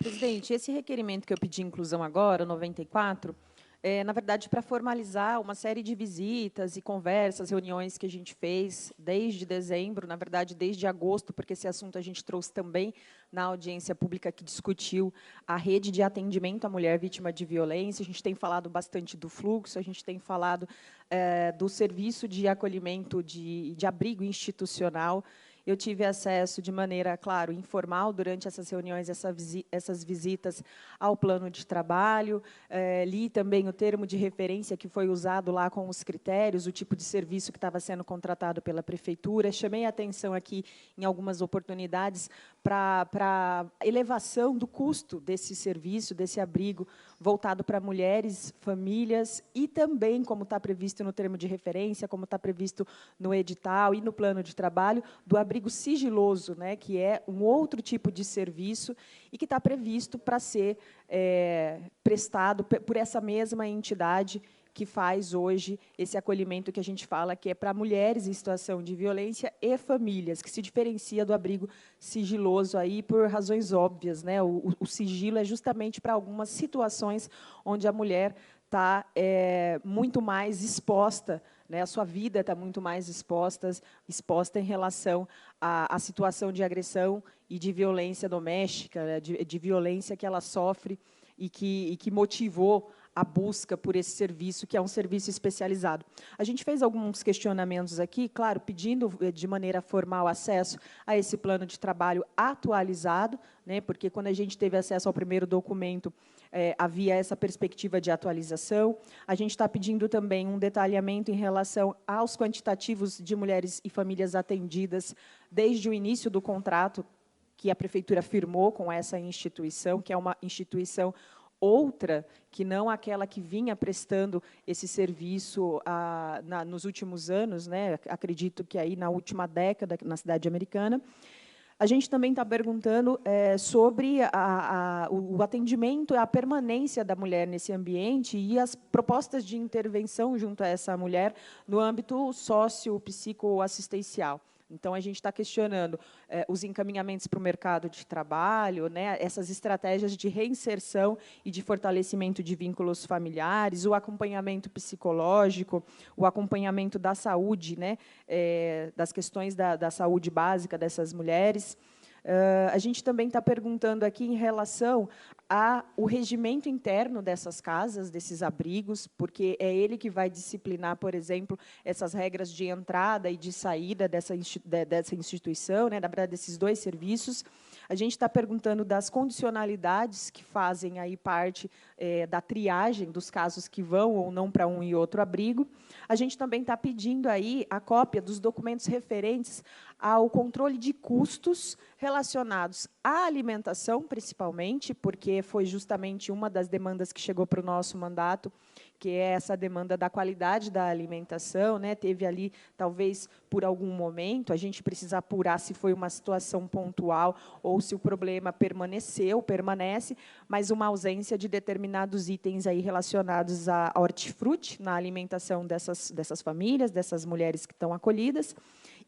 Presidente, esse requerimento que eu pedi inclusão agora, o 94, na verdade, para formalizar uma série de visitas e conversas, reuniões que a gente fez desde dezembro, na verdade, desde agosto, porque esse assunto a gente trouxe também na audiência pública que discutiu a rede de atendimento à mulher vítima de violência. A gente tem falado bastante do fluxo, a gente tem falado do serviço de acolhimento, de abrigo institucional. Eu tive acesso de maneira, claro, informal, durante essas reuniões, essas visitas ao plano de trabalho, li também o termo de referência que foi usado lá com os critérios, o tipo de serviço que estava sendo contratado pela prefeitura, chamei a atenção aqui, em algumas oportunidades, para a elevação do custo desse serviço, desse abrigo, voltado para mulheres, famílias, e também, como está previsto no termo de referência, como está previsto no edital e no plano de trabalho, do abrigo sigiloso, né, que é um outro tipo de serviço e que está previsto para ser prestado por essa mesma entidade que faz hoje esse acolhimento que a gente fala que é para mulheres em situação de violência e famílias, que se diferencia do abrigo sigiloso aí por razões óbvias, né? O sigilo é justamente para algumas situações onde a mulher está muito mais exposta, né? A sua vida está muito mais exposta em relação à situação de agressão e de violência doméstica, né? de violência que ela sofre e que motivou a busca por esse serviço, que é um serviço especializado. A gente fez alguns questionamentos aqui, claro, pedindo de maneira formal acesso a esse plano de trabalho atualizado, né, porque quando a gente teve acesso ao primeiro documento, havia essa perspectiva de atualização. A gente está pedindo também um detalhamento em relação aos quantitativos de mulheres e famílias atendidas desde o início do contrato que a prefeitura firmou com essa instituição, que é uma instituição outra, que não aquela que vinha prestando esse serviço nos últimos anos, né? Acredito que aí na última década, na cidade americana. A gente também está perguntando sobre o atendimento, a permanência da mulher nesse ambiente e as propostas de intervenção junto a essa mulher no âmbito socio-psicoassistencial. Então, a gente está questionando os encaminhamentos para o mercado de trabalho, né, essas estratégias de reinserção e de fortalecimento de vínculos familiares, o acompanhamento psicológico, o acompanhamento da saúde, né, das questões da saúde básica dessas mulheres. A gente também está perguntando aqui em relação ao regimento interno dessas casas, desses abrigos, porque é ele que vai disciplinar, por exemplo, essas regras de entrada e de saída dessa instituição, né, na verdade, desses dois serviços. A gente está perguntando das condicionalidades que fazem aí parte da triagem dos casos que vão ou não para um e outro abrigo. A gente também está pedindo aí a cópia dos documentos referentes ao controle de custos relacionados à alimentação, principalmente, porque foi justamente uma das demandas que chegou para o nosso mandato, que é essa demanda da qualidade da alimentação, né? Teve ali, talvez, por algum momento, a gente precisa apurar se foi uma situação pontual ou se o problema permanece, mas uma ausência de determinados itens aí relacionados a hortifruti na alimentação dessas famílias, dessas mulheres que estão acolhidas.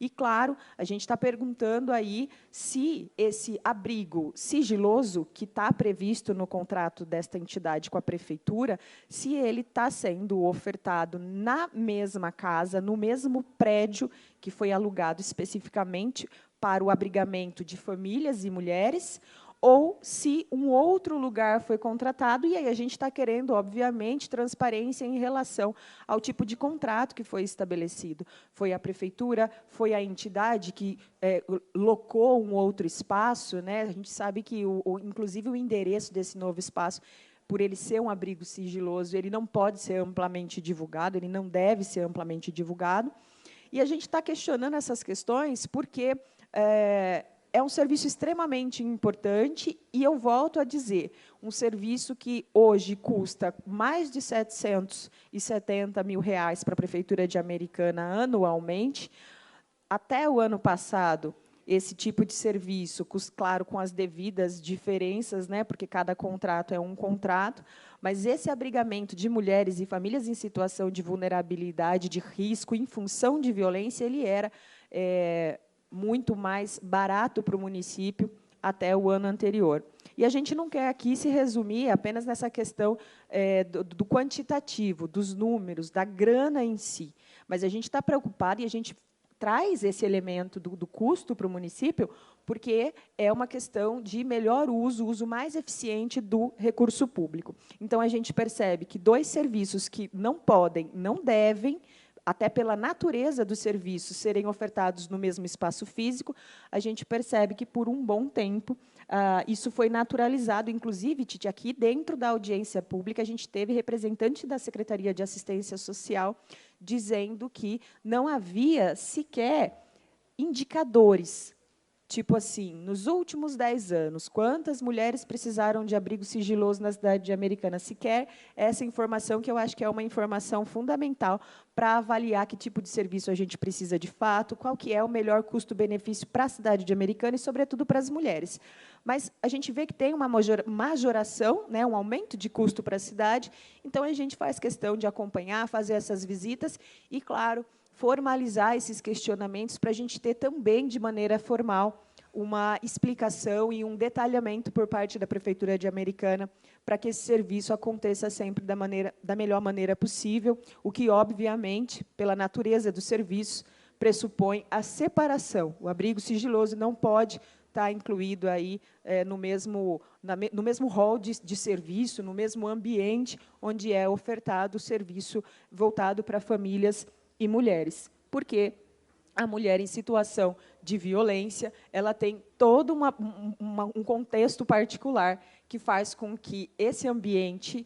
E, claro, a gente está perguntando aí se esse abrigo sigiloso que está previsto no contrato desta entidade com a prefeitura, se ele está sendo ofertado na mesma casa, no mesmo prédio que foi alugado especificamente para o abrigamento de famílias e mulheres, ou se um outro lugar foi contratado, e aí a gente está querendo, obviamente, transparência em relação ao tipo de contrato que foi estabelecido. Foi a prefeitura, foi a entidade que locou um outro espaço, né? A gente sabe que, inclusive, o endereço desse novo espaço, por ele ser um abrigo sigiloso, ele não pode ser amplamente divulgado, ele não deve ser amplamente divulgado. E a gente está questionando essas questões porque é um serviço extremamente importante, e eu volto a dizer, um serviço que hoje custa mais de R$770 mil para a Prefeitura de Americana anualmente. Até o ano passado, esse tipo de serviço, claro, com as devidas diferenças, né, porque cada contrato é um contrato, mas esse abrigamento de mulheres e famílias em situação de vulnerabilidade, de risco, em função de violência, ele era muito mais barato para o município até o ano anterior. E a gente não quer aqui se resumir apenas nessa questão do quantitativo, dos números, da grana em si, mas a gente está preocupado e a gente traz esse elemento do custo para o município, porque é uma questão de melhor uso mais eficiente do recurso público. Então, a gente percebe que 2 serviços que não podem, não devem, até pela natureza do serviço, serem ofertados no mesmo espaço físico, a gente percebe que, por um bom tempo, isso foi naturalizado. Inclusive, Titi, aqui dentro da audiência pública, a gente teve representante da Secretaria de Assistência Social dizendo que não havia sequer indicadores, tipo assim, nos últimos 10 anos, quantas mulheres precisaram de abrigo sigiloso na cidade americana? Sequer essa informação, que eu acho que é uma informação fundamental para avaliar que tipo de serviço a gente precisa de fato, qual que é o melhor custo-benefício para a cidade de Americana e, sobretudo, para as mulheres. Mas a gente vê que tem uma majoração, né, um aumento de custo para a cidade, então a gente faz questão de acompanhar, fazer essas visitas e, claro, formalizar esses questionamentos para a gente ter também, de maneira formal, uma explicação e um detalhamento por parte da Prefeitura de Americana para que esse serviço aconteça sempre da melhor maneira possível, o que, obviamente, pela natureza do serviço, pressupõe a separação. O abrigo sigiloso não pode estar incluído aí no mesmo rol de serviço, no mesmo ambiente onde é ofertado o serviço voltado para famílias e mulheres, porque a mulher em situação de violência, ela tem todo um contexto particular que faz com que esse ambiente,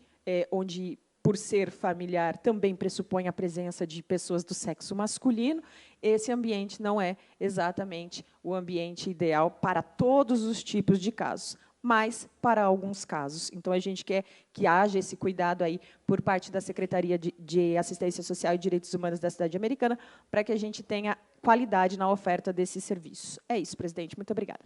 onde, por ser familiar, também pressupõe a presença de pessoas do sexo masculino, esse ambiente não é exatamente o ambiente ideal para todos os tipos de casos, mas para alguns casos. Então, a gente quer que haja esse cuidado aí por parte da Secretaria de Assistência Social e Direitos Humanos da cidade americana, para que a gente tenha qualidade na oferta desses serviços. É isso, presidente. Muito obrigada.